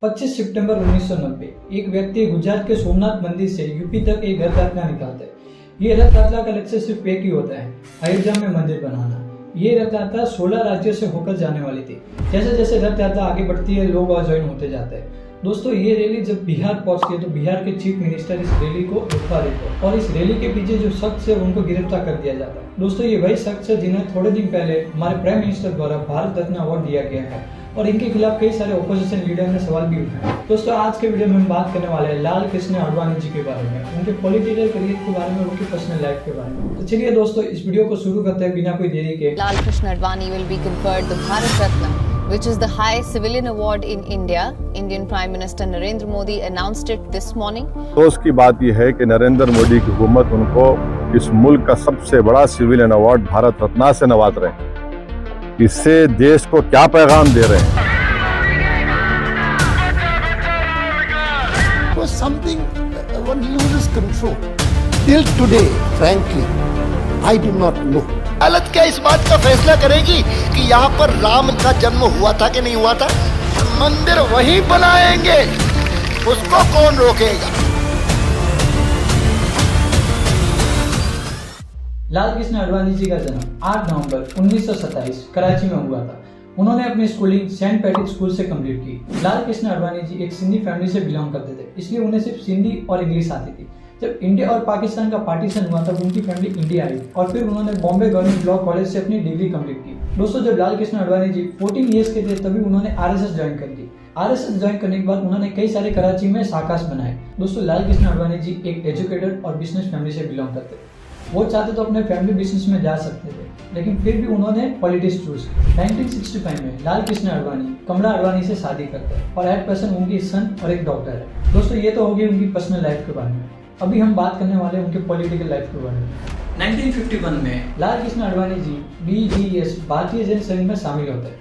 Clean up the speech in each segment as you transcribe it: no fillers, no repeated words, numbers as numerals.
25 सितंबर 1990 एक व्यक्ति गुजरात के सोमनाथ मंदिर से यूपी तक एक रथ यात्रा निकालता है। ये रथ यात्रा का लक्ष्य सिर्फ एक ही होता है, अयोध्या में मंदिर बनाना। ये रथ यात्रा 16 राज्यों से होकर जाने वाली थी। जैसे जैसे रथ यात्रा आगे बढ़ती है, लोग और ज्वाइन होते जाते हैं। दोस्तों, ये रैली जब बिहार पहुंचती है तो बिहार के चीफ मिनिस्टर इस रैली को रुकवा देते हैं और इस रैली के पीछे जो शख्स है उनको गिरफ्तार कर दिया जाता है। दोस्तों, ये वही शख्स है जिन्हें थोड़े दिन पहले हमारे प्राइम मिनिस्टर द्वारा भारत रत्न अवार्ड दिया गया है और इनके खिलाफ कई सारे ओपोजिशन लीडर ने सवाल भी उठाए। दोस्तों, आज के वीडियो में हम बात करने वाले हैं लाल कृष्ण आडवाणी जी के बारे में, उनके पॉलिटिकल करियर के बारे में, उनकी पर्सनल लाइफ के बारे में। तो चलिए दोस्तों, इस वीडियो को शुरू करते हैं बिना कोई देरी के। Lal Krishna Advani will be conferred the Bharat Ratna, which is the highest civilian award in India. Indian Prime Minister Narendra Modi announced it this morning. अफसोस की बात यह है कि नरेंद्र मोदी की हुकूमत उनको इस मुल्क का सबसे बड़ा सिविलियन अवार्ड भारत रत्न से नवाज रहे हैं। इससे देश को क्या पैगाम दे रहे हैं? Was something one loses control. Till today, frankly, I do not know. अदालत क्या इस बात का फैसला करेगी कि यहाँ पर राम का जन्म हुआ था कि नहीं हुआ था? मंदिर वही बनाएंगे, उसको कौन रोकेगा? लाल कृष्ण आडवाणी जी का जन्म 8 नवंबर 1927 कराची में हुआ था। उन्होंने अपनी स्कूलिंग सेंट पैट्रिक स्कूल से कंप्लीट की। लाल कृष्ण आडवाणी जी एक सिंधी फैमिली से बिलोंग करते थे, इसलिए उन्हें सिर्फ सिंधी और इंग्लिश आती थी। जब इंडिया और पाकिस्तान का पार्टीशन हुआ तब उनकी फैमिली इंडिया आई और फिर उन्होंने बॉम्बे गवर्नमेंट लॉ कॉलेज से अपनी डिग्री कंप्लीट की। दोस्तों, जब लाल कृष्ण आडवाणी जी 14 ईयर्स के थे तभी उन्होंने आरएसएस ज्वाइन कर ली। आरएसएस ज्वाइन करने के बाद उन्होंने कई सारे कराची में शाखास बनाए। दोस्तों, लाल कृष्ण आडवाणी जी एक एजुकेटेड और बिजनेस फैमिली से बिलोंग करते थे। वो चाहते तो अपने फैमिली बिजनेस में जा सकते थे, लेकिन फिर भी उन्होंने पॉलिटिक्स चूज की। 1965 में लाल कृष्ण आडवाणी कमला आडवाणी से शादी करते हैं और एट प्रेजेंट उनकी सन और एक डॉक्टर है। दोस्तों, ये तो होगी उनकी पर्सनल लाइफ के बारे में। अभी हम बात करने वाले हैं उनके पॉलिटिकल लाइफ के बारे में। 1951 में लाल कृष्ण आडवाणी जी बीजीएस भारतीय जन संघ में शामिल होते हैं।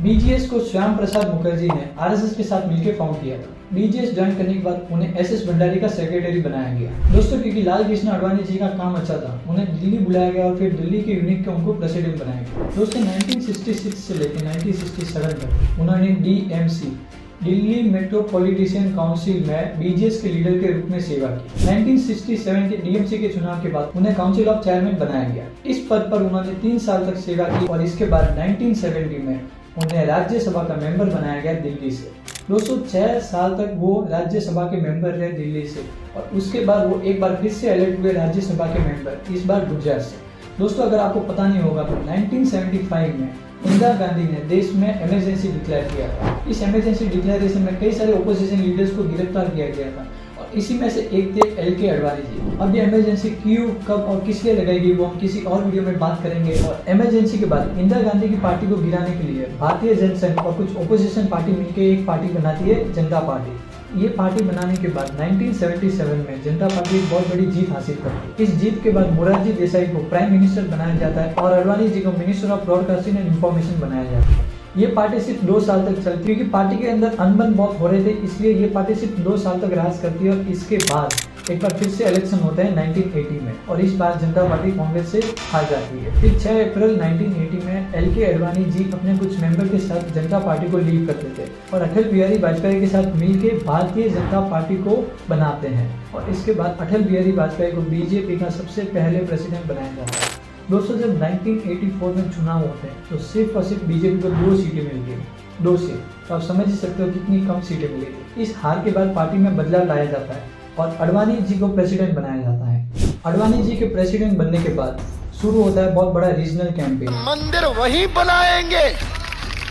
बीजीएस को श्याम प्रसाद मुखर्जी ने आरएसएस के साथ मिलकर फाउंड किया था। बीजीएस ज्वाइन करने के बाद उन्हें एसएस भंडारी का सेक्रेटरी बनाया गया। दोस्तों, क्योंकि लाल कृष्ण आडवाणी जी का काम अच्छा था, उन्हें दिल्ली बुलाया गया और फिर दिल्ली के यूनिट के उनको प्रेसिडेंट बनाया गया। दोस्तों, 1966 से लेकर 1967 तक उन्होंने डीएमसी दिल्ली मेट्रोपॉलिटिशियन काउंसिल में बीजेएस के लीडर के रूप में सेवा की। 1967 के डीएमसी के चुनाव के बाद उन्हें काउंसिल ऑफ चेयरमैन बनाया गया। इस पद पर उन्होंने 3 साल तक सेवा की और इसके बाद 1970 में उन्हें राज्यसभा का मेंबर बनाया गया दिल्ली से। दोस्तों, 6 साल तक वो राज्यसभा के मेंबर रहे दिल्ली से और उसके बाद वो एक बार फिर से इलेक्ट हुए राज्यसभा के मेंबर, इस बार गुजरात से। दोस्तों, अगर आपको पता नहीं होगा तो 1975 में इंदिरा गांधी ने देश में इमरजेंसी डिक्लेयर किया था। इस इमरजेंसी डिक्लेरेशन में कई सारे ओपोजिशन लीडर्स को गिरफ्तार किया गया था और इसी में से एक थे एलके आडवाणी जी। अब ये इमरजेंसी क्यों, कब और किस लिए लगाई गई वो हम किसी और वीडियो में बात करेंगे। और इमरजेंसी के बाद इंदिरा गांधी की पार्टी को गिराने के लिए भारतीय जनसंघ और कुछ ओपोजिशन पार्टी मिलकर एक पार्टी बनाती है, जनता पार्टी। ये पार्टी बनाने के बाद 1977 में जनता पार्टी एक बहुत बड़ी जीत हासिल करती है। इस जीत के बाद मोरारजी देसाई को प्राइम मिनिस्टर बनाया जाता है और आडवाणी जी को minister of broadcasting and information बनाया जाता है। ये पार्टी सिर्फ 2 साल तक चलती है क्योंकि पार्टी के अंदर अनबन बहुत हो रहे थे, इसलिए ये पार्टी सिर्फ 2 साल तक राज करती है और इसके बाद एक बार फिर से इलेक्शन होता है 1980 में और इस बार जनता पार्टी कांग्रेस से हार जाती है। फिर 6 अप्रैल 1980 में एलके आडवाणी जी अपने कुछ मेंबर के साथ जनता पार्टी को लीव करते थे और अटल बिहारी वाजपेयी के साथ मिलकर भारतीय जनता पार्टी को बनाते हैं और इसके बाद अटल बिहारी वाजपेयी को बीजेपी का सबसे पहले प्रेसिडेंट बनाया जाता है। दोस्तों, जब 1984 में चुनाव होते हैं तो सिर्फ और सिर्फ बीजेपी को 2 सीटें मिलती हैं, 2 सीट। तो आप समझ ही सकते हो कितनी कम सीटें मिलेगी। इस हार के बाद पार्टी में बदलाव लाया जाता है और आडवाणी जी को प्रेसिडेंट बनाया जाता है। आडवाणी जी के प्रेसिडेंट बनने के बाद शुरू होता है बहुत बड़ा रीजनल कैंपेन। मंदिर वही बनाएंगे,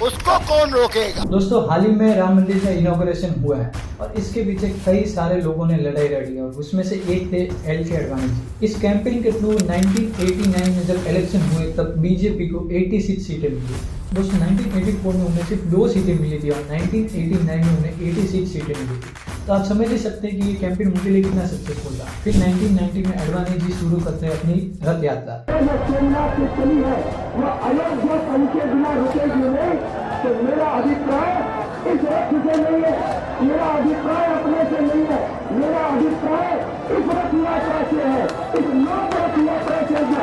उसको कौन रोकेगा? दोस्तों, हाल ही में राम मंदिर का इनॉग्रेशन हुआ है और इसके पीछे कई सारे लोगों ने लड़ाई लड़ी है और उसमें से एक थे एलके आडवाणी जी। इस कैंपेन के थ्रू 1989 में जब इलेक्शन हुए तब बीजेपी को 86 सीटें मिली। दोस्तों, 1984 में उन्हें सिर्फ 2 सीटें मिली थी और 1989 में उन्हें 86 सीटें मिली थी। तो आप समझ ही सकते हैं कि ये कैंपेन उनके लिए कितना सक्सेसफुल था। फिर 1990 में आडवाणी जी शुरू करते हैं अपनी रथ यात्रा। तो मेरा अभिप्राय इस रथ से नहीं है, मेरा अभिप्राय अपने से नहीं है, मेरा अभिप्राय इस रथ यात्रा से है, इस लोक रथ यात्रा से जो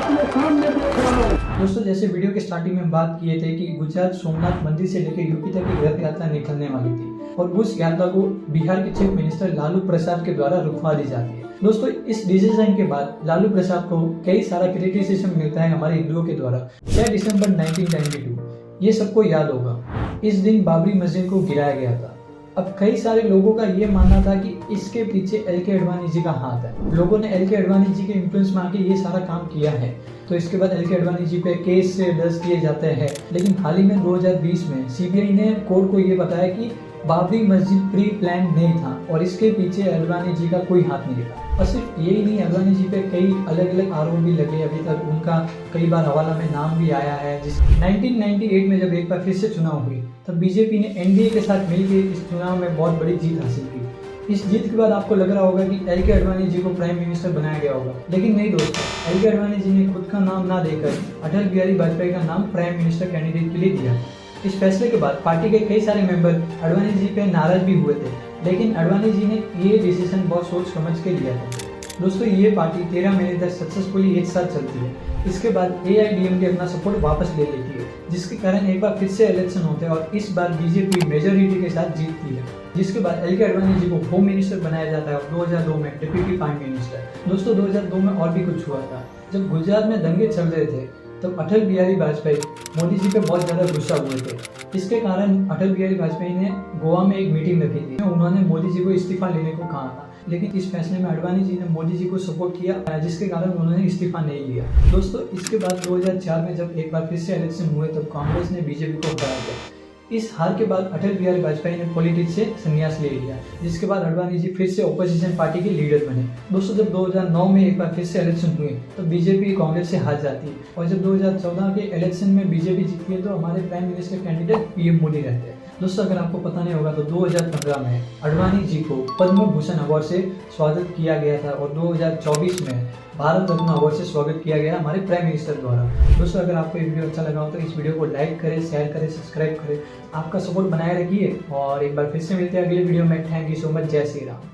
अपने सामने देख रहा हूँ। दोस्तों जैसे वीडियो के स्टार्टिंग में हम बात किए थे कि गुजरात सोमनाथ मंदिर से लेकर यूपी तक की रथ यात्रा निकलने वाली थी और उस यात्रा को बिहार के चीफ मिनिस्टर लालू प्रसाद के द्वारा रुकवा दी जाती है। दोस्तों इस डिसीजन के बाद लालू प्रसाद को कई सारा क्रिटिसिज्म मिलता है हमारे हिंदुओं के द्वारा। 6 दिसंबर 1992 ये सबको याद होगा, इस दिन बाबरी मस्जिद को गिराया गया था। अब कई सारे लोगों का ये मानना था कि इसके पीछे एल.के. अडवाणी जी का हाथ है। लोगों ने एल.के. अडवाणी जी के इन्फ्लुएंस में आके ये सारा काम किया है। तो इसके बाद एल.के. अडवाणी जी पे केस दर्ज किए जाते हैं। लेकिन हाल ही में 2020 में सीबीआई ने कोर्ट को ये बताया कि बाबरी मस्जिद प्री प्लान नहीं था और इसके पीछे अडवाणी जी का कोई हाथ नहीं था। और सिर्फ यही नहीं, अडवाणी जी पे कई अलग अलग आरोप भी लगे। अभी तक उनका कई बार हवाला में नाम भी आया है। 1998 में जब एक बार फिर से चुनाव हुई तब बीजेपी ने एनडीए के साथ मिलकर इस चुनाव में बहुत बड़ी जीत हासिल की। इस जीत के बाद आपको लग रहा होगा कि एल.के. अडवाणी जी को प्राइम मिनिस्टर बनाया गया होगा, लेकिन नहीं दोस्तों, एल.के. अडवाणी जी ने खुद का नाम ना देकर अटल बिहारी वाजपेयी का नाम प्राइम मिनिस्टर कैंडिडेट के लिए दिया। इस फैसले के बाद पार्टी के कई सारे मेंबर अडवाणी जी पे नाराज भी हुए थे, लेकिन अडवाणी जी ने ये डिसीजन बहुत सोच समझ के लिया था। दोस्तों ये पार्टी 13 महीने तक सक्सेसफुली एक साथ चलती है। इसके बाद AIADMK अपना सपोर्ट वापस ले लेती है, जिसके कारण एक बार फिर से इलेक्शन होते हैं और इस बार बीजेपी मेजोरिटी के साथ जीतती है। जिसके बाद एल.के. अडवाणी जी को होम मिनिस्टर बनाया जाता है और 2002 में डिप्टी प्राइम मिनिस्टर। दोस्तों 2002 में और भी कुछ हुआ था। जब गुजरात में दंगे चल रहे थे तब अटल बिहारी वाजपेयी मोदी जी पे बहुत ज़्यादा गुस्सा हुए थे। इसके कारण अटल बिहारी वाजपेयी ने गोवा में एक मीटिंग रखी थी। उन्होंने मोदी जी को इस्तीफा लेने को कहा था, लेकिन इस फैसले में अडवाणी जी ने मोदी जी को सपोर्ट किया, जिसके कारण उन्होंने इस्तीफा नहीं लिया। दोस्तों इसके बाद 2004 में जब एक बार फिर से इलेक्शन हुए तब कांग्रेस ने बीजेपी को हराया गया। इस हार के बाद अटल बिहारी वाजपेयी ने पॉलिटिक्स से संन्यास ले लिया, जिसके बाद अडवाणी जी फिर से ऑपोजिशन पार्टी के लीडर बने। दोस्तों जब 2009 में एक बार फिर से इलेक्शन हुए तो बीजेपी कांग्रेस से हार जाती है और जब 2014 के इलेक्शन में बीजेपी जीतती है तो हमारे prime minister candidate PM Modi रहते हैं। दोस्तों अगर आपको पता नहीं होगा तो 2015 में अडवाणी जी को पद्म भूषण अवार्ड से स्वागत किया गया था और 2024 में भारत रत्न अवार्ड से स्वागत किया गया हमारे प्राइम मिनिस्टर द्वारा। दोस्तों अगर आपको ये वीडियो अच्छा लगा हो तो इस वीडियो को लाइक करें, शेयर करें, सब्सक्राइब करें। आपका सपोर्ट बनाए रखिए और एक बार फिर से मिलते हैं अगले वीडियो में। Thank you so much. जय श्री राम।